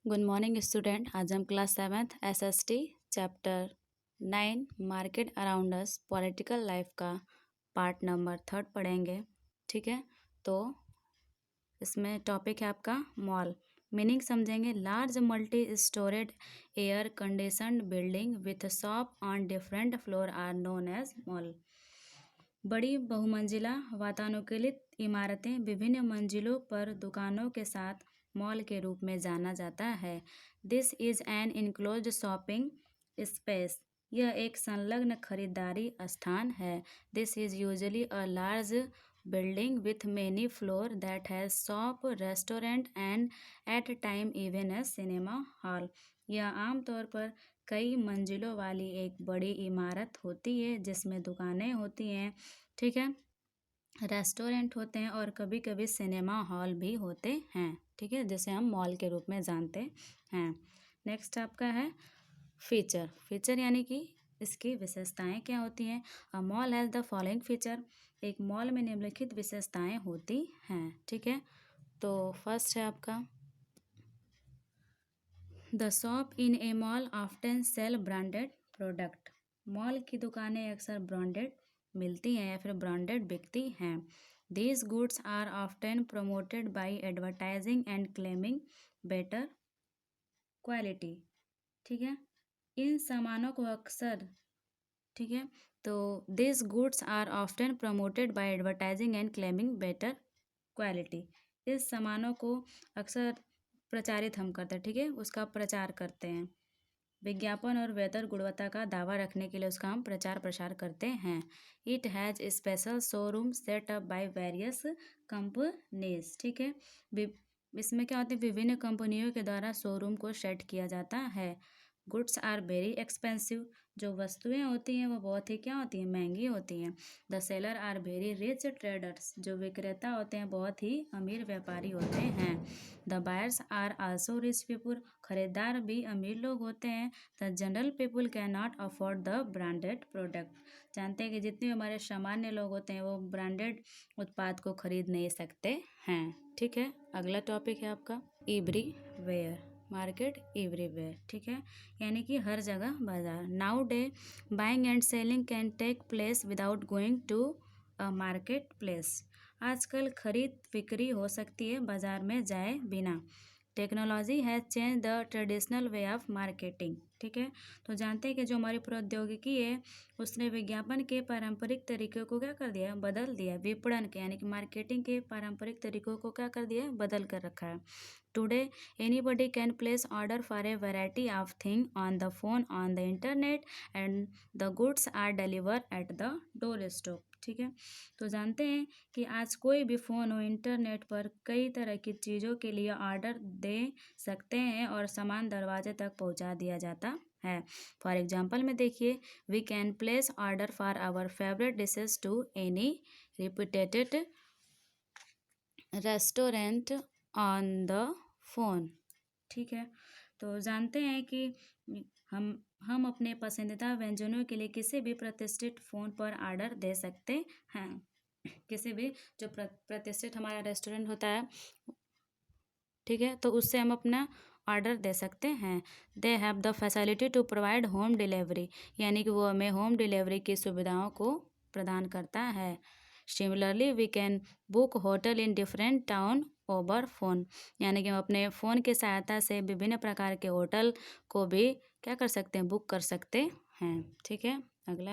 Good morning student. आज हम class 7th SST chapter 9 market around us political life का part number 3 पढ़ेंगे। ठीक है, तो इसमें टॉपिक है आपका मॉल। मीनिंग समझेंगे। Large multi storeyed air conditioned building with shop on different floor are known as mall. बड़ी बहुमंजिला वातानुकूलित इमारतें विभिन्न मंजिलों पर दुकानों के साथ मॉल के रूप में जाना जाता है। This is an enclosed shopping space. यह एक संलग्न खरीदारी स्थान है। This is usually a large building with many floor that has shop, restaurant and at time even a cinema hall. यह आमतौर पर कई मंजिलों वाली एक बड़ी इमारत होती है जिसमें दुकानें होती हैं, ठीक है, रेस्टोरेंट होते हैं और कभी कभी सिनेमा हॉल भी होते हैं, ठीक है, जिसे हम मॉल के रूप में जानते हैं। नेक्स्ट आपका है फीचर। फीचर यानी कि इसकी विशेषताएं क्या होती हैं। A mall has the following feature. एक मॉल में निम्नलिखित विशेषताएं होती हैं, ठीक है। तो फर्स्ट है आपका the shop in a mall often sell branded product. Mall की दुकानें अक्सर ब्रांडेड मिलती हैं या फिर ब्रांडेड बिकती हैं। These goods are often promoted by advertising and claiming better quality, ठीक है। इन सामानों को अक्सर, ठीक है, तो this goods are often promoted by advertising and claiming better quality. इस सामानों को अक्सर प्रचारित हम करते हैं, ठीक है, उसका प्रचार करते हैं। विज्ञापन और बेहतर गुणवत्ता का दावा रखने के लिए उसका हम प्रचार प्रसार करते हैं। It has special showroom set up by various companies, ठीक है। इसमें क्या होता है, विभिन्न कंपनियों के द्वारा शोरूम को सेट किया जाता है। Goods are very expensive. जो वस्तुएं होती हैं वो बहुत ही क्या होती हैं, महंगी होती हैं। The seller are very rich traders. जो विक्रेता होते हैं बहुत ही अमीर व्यापारी होते हैं। The buyers are also rich people. खरीदार भी अमीर लोग होते हैं। The general people can not afford the branded product. जानते हैं कि जितने हमारे सामान्य लोग होते हैं वो ब्रांडेड उत्पाद को खरीद नहीं सकते हैं, ठीक है। अगला टॉपिक है आपका एवरीवेयर। मार्केट एवरीवेयर, ठीक है, यानी कि हर जगह बाजार। Now day buying and selling can take place without going to a market place. आजकल खरीद बिक्री हो सकती है बाजार में जाए बिना। Technology has change the traditional way of marketing, ठीक है। तो जानते हैं कि जो हमारी प्रौद्योगिकी है उसने विज्ञापन के पारंपरिक तरीकों को क्या कर दिया, बदल दिया। विपणन के यानी कि मार्केटिंग के पारंपरिक तरीकों को क्या कर दिया, बदल कर रखा है। Today anybody can place order for a variety of thing on the phone, on the internet and the goods are deliver at the door stop, ठीक है। तो जानते हैं कि आज कोई भी फ़ोन और इंटरनेट पर कई तरह की चीज़ों के लिए ऑर्डर दे सकते हैं और सामान दरवाजे तक पहुंचा दिया जाता है। फॉर एग्जांपल में देखिए, we can place order for our favourite dishes to any reputed restaurant on the phone, ठीक है। तो जानते हैं कि हम अपने पसंदीदा व्यंजनों के लिए किसी भी प्रतिष्ठित फ़ोन पर ऑर्डर दे सकते हैं। किसी भी जो प्रतिष्ठित हमारा रेस्टोरेंट होता है, ठीक है, तो उससे हम अपना ऑर्डर दे सकते हैं। They have the facility to provide home delivery, यानी कि वो हमें होम डिलीवरी की सुविधाओं को प्रदान करता है। Similarly we can book hotel in different town over phone, यानी कि हम अपने फ़ोन की सहायता से विभिन्न प्रकार के होटल को भी क्या कर सकते हैं, बुक कर सकते हैं, ठीक है। अगला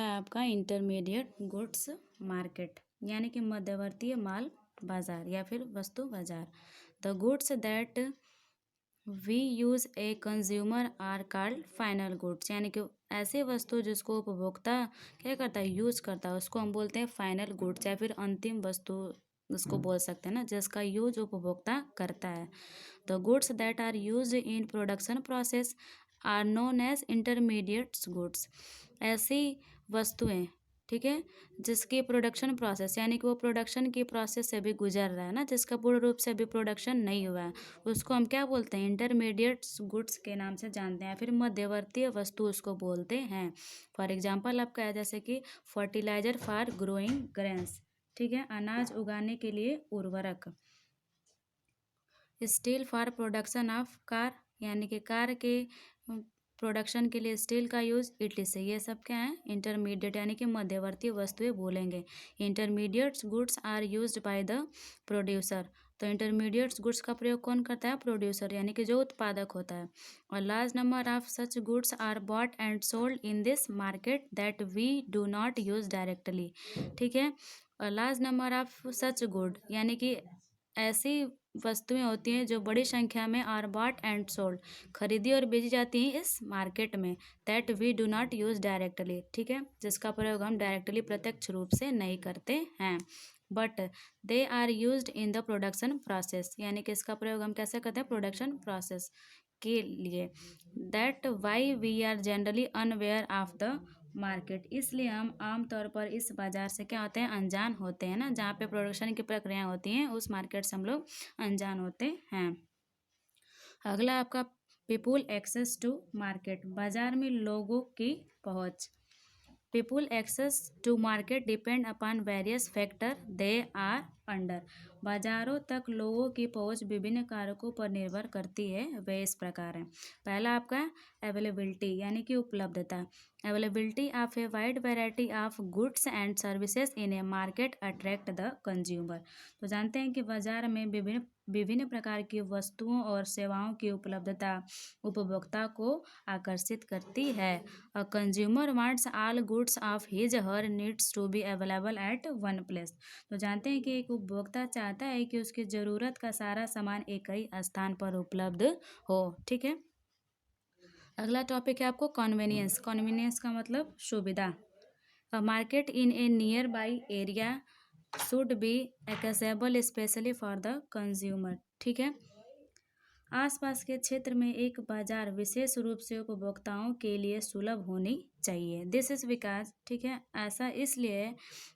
है आपका इंटरमीडिएट गुड्स मार्केट, यानी कि मध्यवर्तीय माल बाजार या फिर वस्तु बाजार। The goods that we use a consumer are called final goods, यानी कि ऐसे वस्तु जिसको उपभोक्ता क्या करता है, यूज करता है, उसको हम बोलते हैं फाइनल गुड्स या फिर अंतिम वस्तु उसको बोल सकते हैं ना, जिसका यूज उपभोक्ता करता है। The goods that are use in production process are known as intermediates goods. ऐसी वस्तुएं, ठीक है, जिसकी प्रोडक्शन प्रोसेस यानी कि वो प्रोडक्शन की प्रोसेस से भी गुजर रहा है ना, जिसका पूर्ण रूप से अभी प्रोडक्शन नहीं हुआ है, उसको हम क्या बोलते हैं, इंटरमीडिएट्स गुड्स के नाम से जानते हैं, फिर मध्यवर्तीय वस्तु उसको बोलते हैं। फॉर एग्जांपल आपका है जैसे कि फर्टिलाइजर फॉर ग्रोइंग ग्रेन्स, ठीक है, अनाज उगाने के लिए उर्वरक। Steel for production of car, यानी कि कार के प्रोडक्शन के लिए स्टील का यूज। इटली ये सब क्या है, इंटरमीडिएट यानी कि मध्यवर्ती वस्तुएं बोलेंगे। Intermediates goods are used by the producer, तो इंटरमीडिएट्स गुड्स का प्रयोग कौन करता है, प्रोड्यूसर यानी कि जो उत्पादक होता है। और large number of such goods are bought and sold in this market that we do not use directly, ठीक है। और large number of such good यानी कि ऐसी वस्तुएं होती हैं जो बड़ी संख्या में आर बॉट एंड सोल्ड खरीदी और बेची जाती हैं इस मार्केट में, that we do not use directly, ठीक है, जिसका प्रयोग हम डायरेक्टली प्रत्यक्ष रूप से नहीं करते हैं। But they are used in the production process, यानी कि इसका प्रयोग हम कैसे करते हैं, प्रोडक्शन प्रोसेस के लिए। That why we are generally unaware of the market, इसलिए हम आमतौर पर इस बाज़ार से क्या होते हैं, अनजान होते हैं ना, जहाँ पे प्रोडक्शन की प्रक्रियाएं होती हैं उस मार्केट से हम लोग अनजान होते हैं। अगला आपका पीपुल एक्सेस टू मार्केट, बाजार में लोगों की पहुँच। People access to market depend upon various factor they are under, बाजारों तक लोगों की पहुंच विभिन्न कारकों पर निर्भर करती है, वे इस प्रकार हैं। पहला आपका अवेलेबिलिटी यानी कि उपलब्धता, availability of a wide variety of goods and services in A market attract the consumer, तो जानते हैं कि बाजार में विभिन्न विभिन्न प्रकार की वस्तुओं और सेवाओं की उपलब्धता उपभोक्ता को आकर्षित करती है। A consumer wants all goods of his her needs to be available at one place, तो जानते हैं कि एक उपभोक्ता चाहता है कि उसकी ज़रूरत का सारा सामान एक ही स्थान पर उपलब्ध हो, ठीक है। अगला टॉपिक है आपको कॉन्वेनियंस, कॉन्वेनियंस का मतलब सुविधा। A market in A near by area should be accessible specially for the consumer, ठीक है। आसपास के क्षेत्र में एक बाजार विशेष रूप से उपभोक्ताओं के लिए सुलभ होनी चाहिए। दिस इज विकास, ठीक है, ऐसा इसलिए है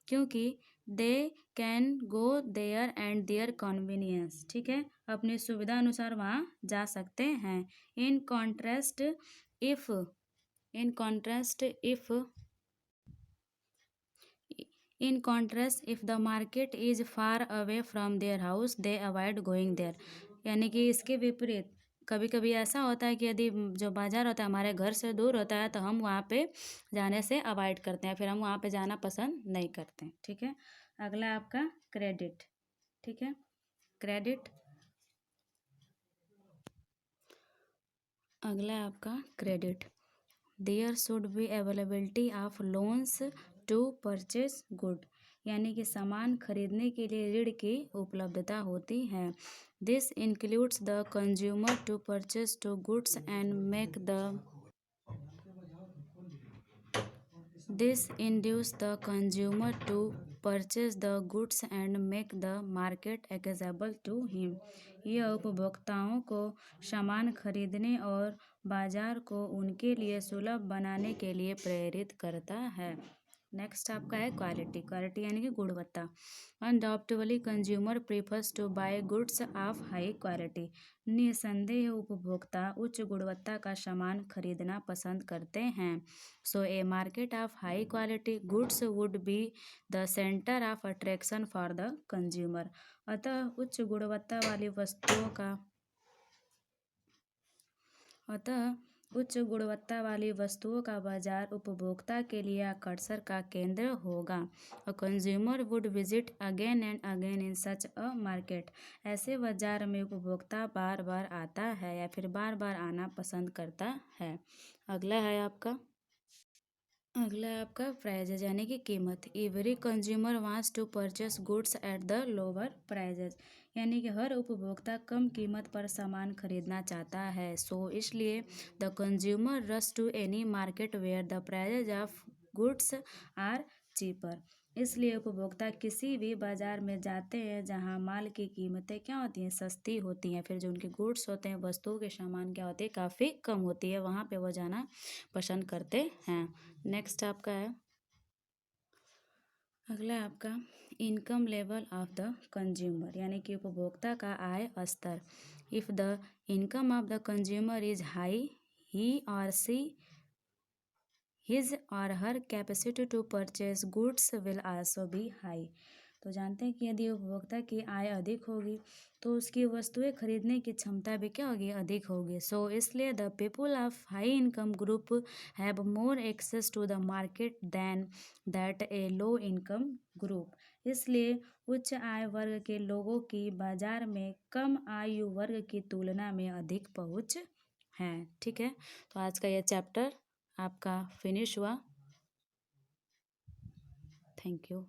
क्योंकि they can go there and their convenience, ठीक है, अपनी सुविधा अनुसार वहाँ जा सकते हैं। In contrast if in contrast if in contrast if the market is far away from their house they avoid going there, यानी कि इसके विपरीत कभी कभी ऐसा होता है कि यदि जो बाजार होता है हमारे घर से दूर होता है तो हम वहाँ पे जाने से अवॉइड करते हैं, फिर हम वहाँ पे जाना पसंद नहीं करते हैं, ठीक है। अगला आपका क्रेडिट, ठीक है, क्रेडिट। अगला आपका credit, there should be availability of loans to purchase good, यानी कि सामान खरीदने के लिए ऋण की उपलब्धता होती है। This includes the consumer to purchase to goods and make the this induce the consumer to purchase the goods and make the market accessible to him, यह उपभोक्ताओं को सामान खरीदने और बाजार को उनके लिए सुलभ बनाने के लिए प्रेरित करता है। नेक्स्ट आपका है क्वालिटी, क्वालिटी यानी कि गुणवत्ता। Undoubtedly consumer prefers to buy goods of high quality, निसंदेह उपभोक्ता उच्च गुणवत्ता का सामान खरीदना पसंद करते हैं। So a market of high quality goods would be the centre of attraction for the consumer, अतः उच्च गुणवत्ता वाली वस्तुओं का बाजार उपभोक्ता के लिए आकर्षण का केंद्र होगा। A consumer would visit again and again in such a market, ऐसे बाजार में उपभोक्ता बार बार आता है या फिर बार बार आना पसंद करता है। अगला है आपका प्राइजेज यानी कि कीमत। Every consumer wants to purchase goods at the lower prices, यानी कि हर उपभोक्ता कम कीमत पर सामान खरीदना चाहता है। सो इसलिए the consumer rush to any market where the prices of goods are cheaper, इसलिए उपभोक्ता किसी भी बाजार में जाते हैं जहां माल की कीमतें क्या होती हैं, सस्ती होती हैं, फिर जो उनके गुड्स होते हैं, वस्तुओं के सामान क्या होते हैं, काफ़ी कम होती है, वहाँ पे वो जाना पसंद करते हैं। नेक्स्ट आपका है, अगला है आपका income level of the consumer, यानी कि उपभोक्ता का आय स्तर। If the income of the consumer is high ही और सी his or her capacity to purchase goods will also be high, तो जानते हैं कि यदि उपभोक्ता की आय अधिक होगी तो उसकी वस्तुएं खरीदने की क्षमता भी क्या होगी, अधिक होगी। सो इसलिए the people of high income group have more access to the market than that a low income group. इसलिए उच्च आय वर्ग के लोगों की बाजार में कम आयु वर्ग की तुलना में अधिक पहुंच है। ठीक है, तो आज का यह चैप्टर आपका फिनिश हुआ। Thank you.